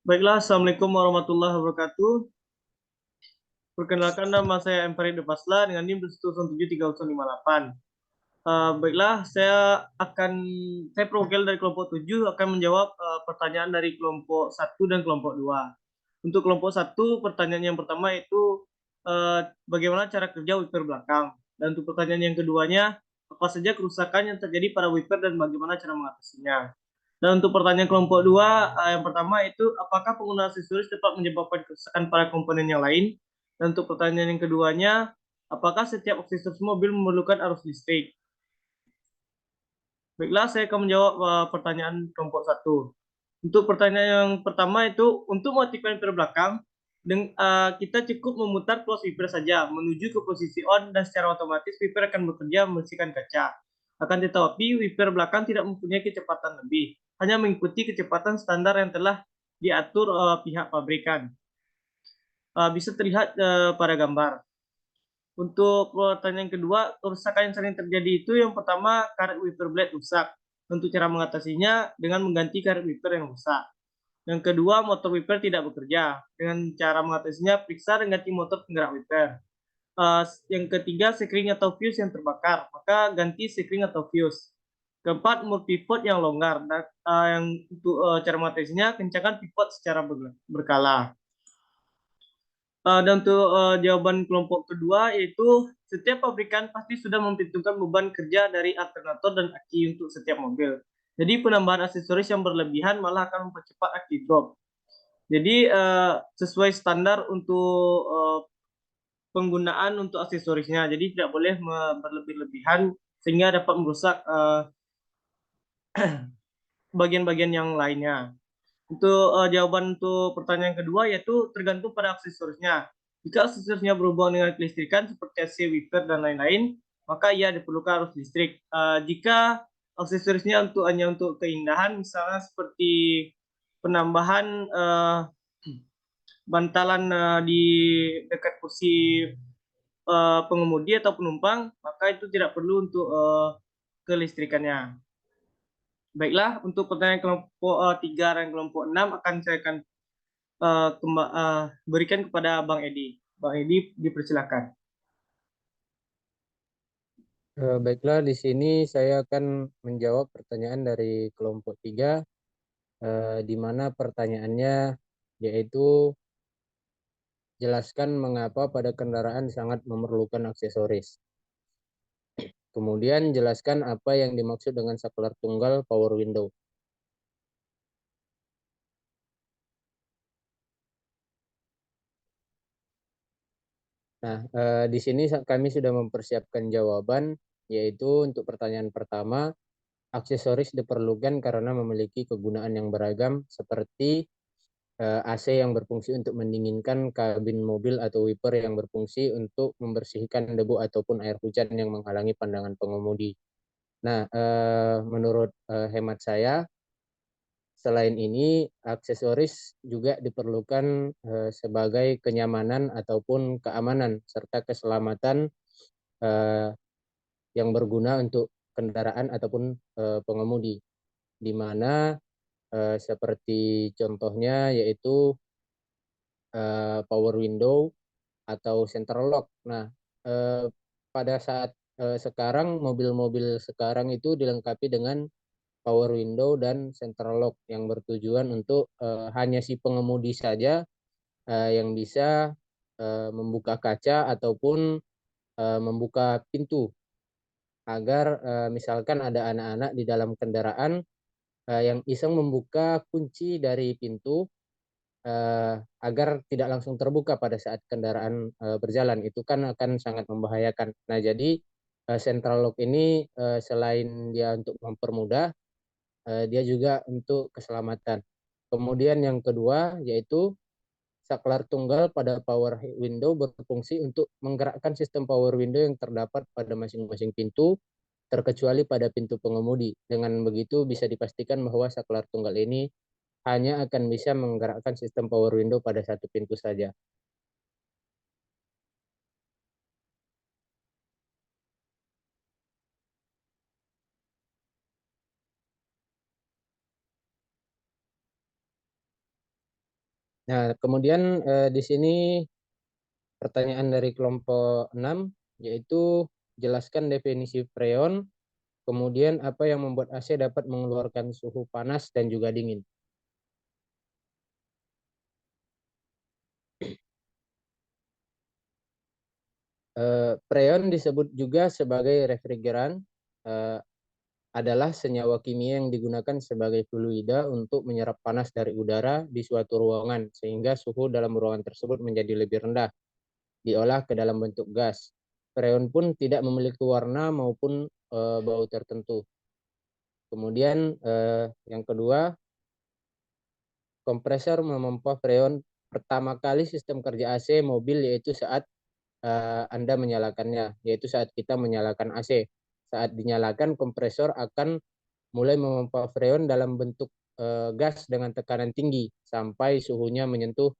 Baiklah, Assalamualaikum warahmatullahi wabarakatuh. Perkenalkan nama saya M. Farid Depasla dengan NIM 1173058. Baiklah, saya perwakilan dari kelompok 7 akan menjawab pertanyaan dari kelompok 1 dan kelompok 2. Untuk kelompok 1, pertanyaan yang pertama itu bagaimana cara kerja wiper belakang. Dan untuk pertanyaan yang keduanya, apa saja kerusakan yang terjadi pada wiper dan bagaimana cara mengatasinya. Dan untuk pertanyaan kelompok 2, yang pertama itu apakah penggunaan aksesoris dapat menyebabkan kerusakan pada komponen yang lain? Dan untuk pertanyaan yang keduanya, apakah setiap aksesoris mobil memerlukan arus listrik? Baiklah, saya akan menjawab pertanyaan kelompok 1. Untuk pertanyaan yang pertama itu, untuk mengaktifkan wiper belakang, kita cukup memutar close wiper saja menuju ke posisi on dan secara otomatis wiper akan bekerja membersihkan kaca. Akan tetapi wiper belakang tidak mempunyai kecepatan lebih, hanya mengikuti kecepatan standar yang telah diatur pihak pabrikan. Bisa terlihat pada gambar. Untuk pertanyaan kedua, kerusakan yang sering terjadi itu yang pertama karet wiper blade rusak. Untuk cara mengatasinya dengan mengganti karet wiper yang rusak. Yang kedua, motor wiper tidak bekerja. Dengan cara mengatasinya, periksa dan ganti motor penggerak wiper. Yang ketiga, sekring atau fuse yang terbakar. Maka ganti sekring atau fuse. Keempat, mur pivot yang longgar. Dan yang untuk cara mengatasinya, kencangkan pivot secara berkala. Dan untuk jawaban kelompok kedua yaitu setiap pabrikan pasti sudah memperhitungkan beban kerja dari alternator dan aki untuk setiap mobil. Jadi penambahan aksesoris yang berlebihan malah akan mempercepat aki drop. Jadi sesuai standar untuk penggunaan untuk aksesorisnya. Jadi tidak boleh berlebih-lebihan sehingga dapat merusak bagian-bagian yang lainnya. Untuk jawaban untuk pertanyaan kedua yaitu tergantung pada aksesorisnya. Jika aksesorisnya berhubungan dengan kelistrikan seperti AC, wiper dan lain-lain, maka ia diperlukan arus listrik. Jika aksesorisnya hanya untuk keindahan, misalnya seperti penambahan bantalan di dekat kursi pengemudi atau penumpang, maka itu tidak perlu untuk kelistrikannya. Baiklah, untuk pertanyaan kelompok 3 dan kelompok 6 akan berikan kepada Bang Edi. Bang Edi, dipersilakan. Baiklah, di sini saya akan menjawab pertanyaan dari kelompok 3, di mana pertanyaannya yaitu jelaskan mengapa pada kendaraan sangat memerlukan aksesoris. Kemudian jelaskan apa yang dimaksud dengan saklar tunggal power window. Nah, di sini kami sudah mempersiapkan jawaban, yaitu untuk pertanyaan pertama, aksesoris diperlukan karena memiliki kegunaan yang beragam seperti AC yang berfungsi untuk mendinginkan kabin mobil atau wiper yang berfungsi untuk membersihkan debu ataupun air hujan yang menghalangi pandangan pengemudi. Nah, menurut hemat saya, selain ini aksesoris juga diperlukan sebagai kenyamanan ataupun keamanan serta keselamatan eh, yang berguna untuk kendaraan ataupun pengemudi, di mana seperti contohnya yaitu power window atau central lock. Nah, pada saat sekarang mobil-mobil sekarang itu dilengkapi dengan power window dan central lock yang bertujuan untuk hanya si pengemudi saja yang bisa membuka kaca ataupun membuka pintu agar misalkan ada anak-anak di dalam kendaraan yang iseng membuka kunci dari pintu agar tidak langsung terbuka pada saat kendaraan berjalan, itu kan akan sangat membahayakan. Nah, jadi central lock ini selain dia untuk mempermudah, dia juga untuk keselamatan. Kemudian yang kedua yaitu saklar tunggal pada power window berfungsi untuk menggerakkan sistem power window yang terdapat pada masing-masing pintu terkecuali pada pintu pengemudi. Dengan begitu bisa dipastikan bahwa saklar tunggal ini hanya akan bisa menggerakkan sistem power window pada satu pintu saja. Nah, kemudian di sini pertanyaan dari kelompok 6 yaitu jelaskan definisi freon, kemudian apa yang membuat AC dapat mengeluarkan suhu panas dan juga dingin. Freon disebut juga sebagai refrigeran, adalah senyawa kimia yang digunakan sebagai fluida untuk menyerap panas dari udara di suatu ruangan sehingga suhu dalam ruangan tersebut menjadi lebih rendah, diolah ke dalam bentuk gas. Freon pun tidak memiliki warna maupun bau tertentu. Kemudian yang kedua, kompresor memompa freon. Pertama kali sistem kerja AC mobil yaitu saat Anda menyalakannya, yaitu saat kita menyalakan AC. Saat dinyalakan, kompresor akan mulai memompa freon dalam bentuk gas dengan tekanan tinggi sampai suhunya menyentuh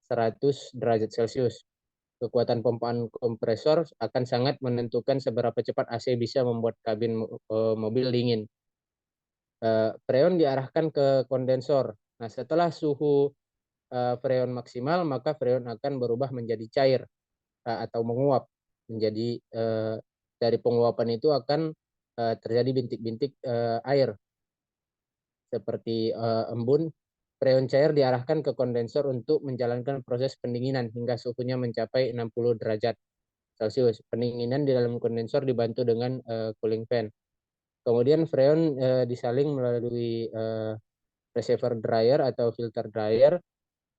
100 derajat Celcius. Kekuatan pompaan kompresor akan sangat menentukan seberapa cepat AC bisa membuat kabin mobil dingin. Freon diarahkan ke kondensor. Nah, setelah suhu freon maksimal, maka freon akan berubah menjadi cair atau menguap. Menjadi dari penguapan itu akan terjadi bintik-bintik air seperti embun. Freon cair diarahkan ke kondensor untuk menjalankan proses pendinginan hingga suhunya mencapai 60 derajat Celcius. Pendinginan di dalam kondensor dibantu dengan cooling fan. Kemudian freon disaling melalui receiver dryer atau filter dryer.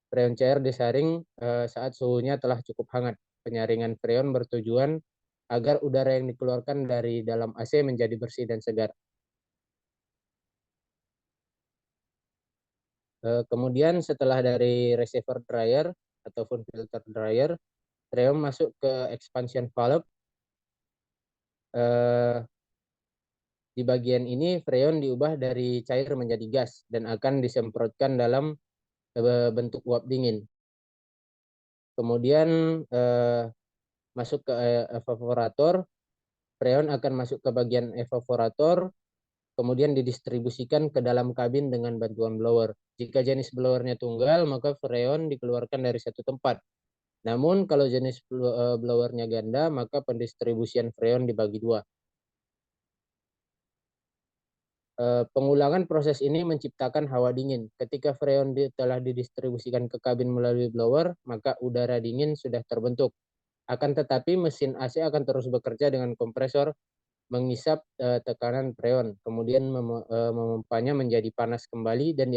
Freon cair disaring saat suhunya telah cukup hangat. Penyaringan freon bertujuan agar udara yang dikeluarkan dari dalam AC menjadi bersih dan segar. Kemudian setelah dari receiver dryer ataupun filter dryer, freon masuk ke expansion valve. Di bagian ini freon diubah dari cair menjadi gas dan akan disemprotkan dalam bentuk uap dingin. Kemudian masuk ke evaporator, freon akan masuk ke bagian evaporator, kemudian didistribusikan ke dalam kabin dengan bantuan blower. Jika jenis blowernya tunggal, maka freon dikeluarkan dari satu tempat. Namun kalau jenis blowernya ganda, maka pendistribusian freon dibagi dua. Pengulangan proses ini menciptakan hawa dingin. Ketika freon telah didistribusikan ke kabin melalui blower, maka udara dingin sudah terbentuk. Akan tetapi mesin AC akan terus bekerja dengan kompresor mengisap tekanan freon, kemudian memompanya menjadi panas kembali dan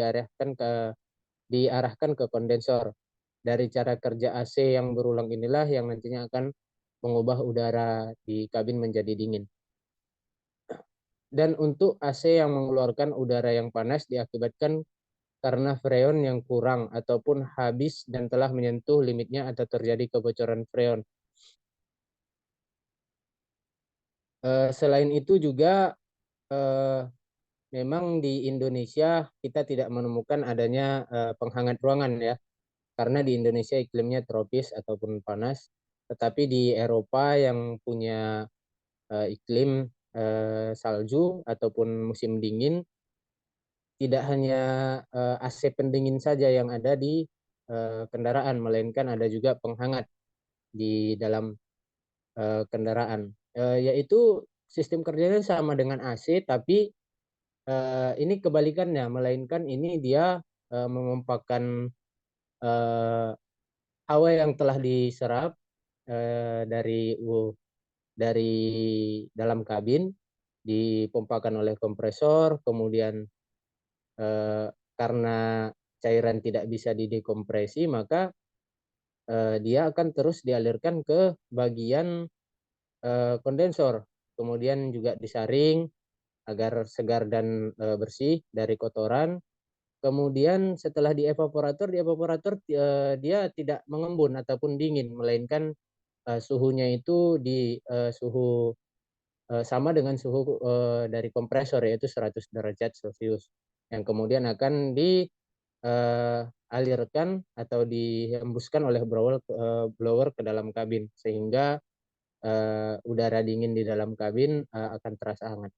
diarahkan ke kondensor. Dari cara kerja AC yang berulang inilah yang nantinya akan mengubah udara di kabin menjadi dingin. Dan untuk AC yang mengeluarkan udara yang panas diakibatkan karena freon yang kurang ataupun habis dan telah menyentuh limitnya atau terjadi kebocoran freon. Selain itu juga memang di Indonesia kita tidak menemukan adanya penghangat ruangan ya, karena di Indonesia iklimnya tropis ataupun panas. Tetapi di Eropa yang punya iklim salju ataupun musim dingin, tidak hanya AC pendingin saja yang ada di kendaraan, melainkan ada juga penghangat di dalam kendaraan. Yaitu sistem kerjanya sama dengan AC, tapi ini kebalikannya, melainkan ini dia memompakan hawa yang telah diserap dari dalam kabin, dipompakan oleh kompresor, kemudian karena cairan tidak bisa didekompresi, maka dia akan terus dialirkan ke bagian kondensor, kemudian juga disaring agar segar dan bersih dari kotoran. Kemudian setelah di evaporator dia tidak mengembun ataupun dingin, melainkan suhunya itu di suhu sama dengan suhu dari kompresor yaitu 100 derajat Celcius yang kemudian akan dialirkan atau dihembuskan oleh blower ke dalam kabin sehingga udara dingin di dalam kabin akan terasa hangat.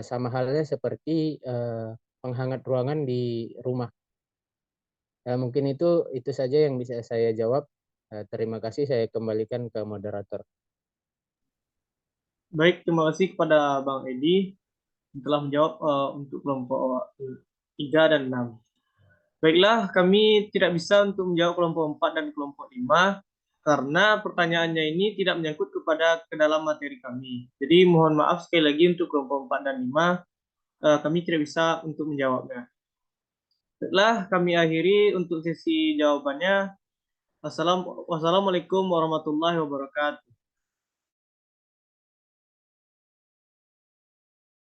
Sama halnya seperti penghangat ruangan di rumah. Mungkin itu saja yang bisa saya jawab. Terima kasih, saya kembalikan ke moderator. Baik, terima kasih kepada Bang Edi telah menjawab untuk kelompok 3 dan 6. Baiklah, kami tidak bisa untuk menjawab kelompok 4 dan kelompok 5 karena pertanyaannya ini tidak menyangkut kepada ke dalam materi kami. Jadi mohon maaf sekali lagi untuk kelompok 4 dan 5, kami tidak bisa untuk menjawabnya. Baiklah, kami akhiri untuk sesi jawabannya. Wassalamualaikum warahmatullahi wabarakatuh.